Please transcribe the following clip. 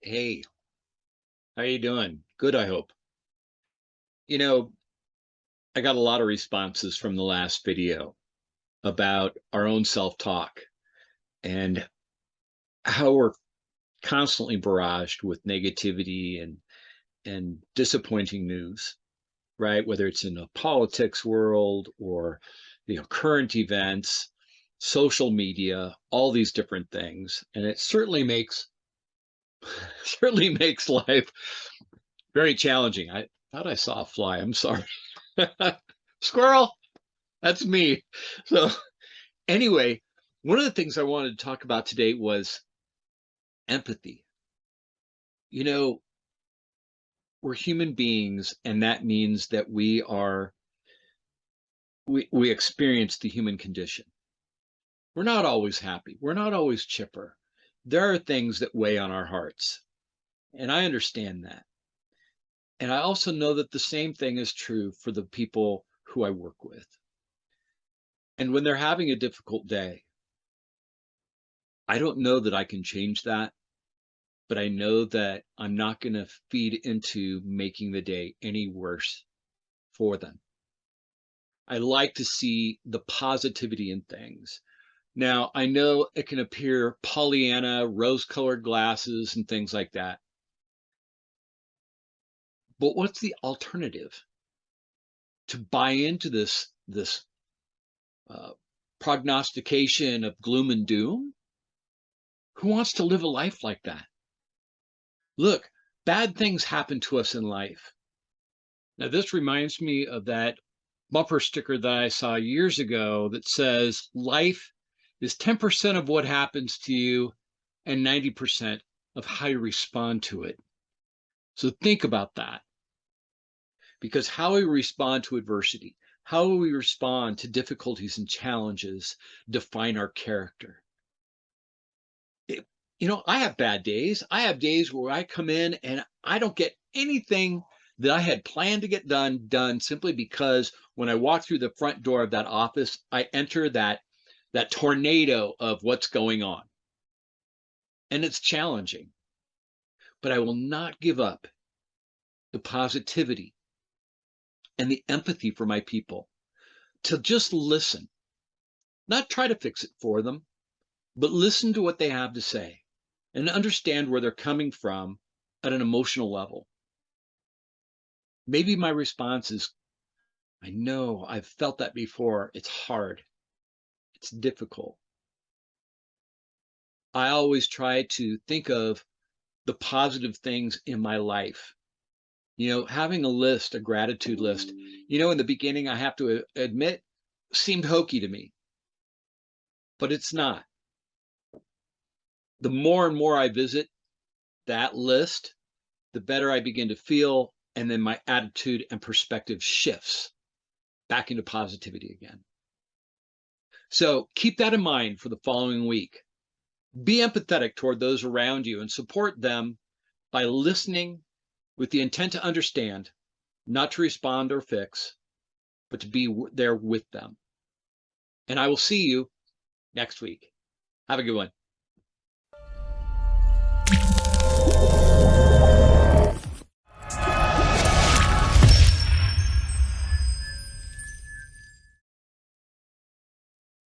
Hey, how you doing? Good, I hope. You know, I got a lot of responses from the last video about our own self-talk and how we're constantly barraged with negativity and disappointing news, right? Whether it's in the politics world or current events, social media, all these different things. And it certainly makes certainly makes life very challenging. I thought I saw a fly. I'm sorry. Squirrel. That's me. So anyway, one of the things I wanted to talk about today was empathy. You know, we're human beings, and that means that we experience the human condition. We're not always happy. We're not always chipper. There are things that weigh on our hearts, and I understand that. And I also know that the same thing is true for the people who I work with. And when they're having a difficult day, I don't know that I can change that, but I know that I'm not going to feed into making the day any worse for them. I like to see the positivity in things. Now, I know it can appear Pollyanna, rose-colored glasses, and things like that. But what's the alternative? To buy into this uh, prognostication of gloom and doom? Who wants to live a life like that? Look, bad things happen to us in life. Now, this reminds me of that bumper sticker that I saw years ago that says, life is 10% of what happens to you and 90% of how you respond to it. So think about that, because how we respond to adversity, how we respond to difficulties and challenges define our character. It, I have bad days. I have days where I come in and I don't get anything that I had planned to get done simply because when I walk through the front door of that office, I enter that tornado of what's going on. And it's challenging, but I will not give up the positivity and the empathy for my people, to just listen, not try to fix it for them, but listen to what they have to say and understand where they're coming from at an emotional level. Maybe my response is, I know I've felt that before. It's hard. It's difficult. I always try to think of the positive things in my life. Having a list, a gratitude list, in the beginning, I have to admit, seemed hokey to me, but it's not. The more and more I visit that list, the better I begin to feel. And then my attitude and perspective shifts back into positivity again. So keep that in mind for the following week. Be empathetic toward those around you and support them by listening with the intent to understand, not to respond or fix, but to be there with them. And I will see you next week. Have a good one.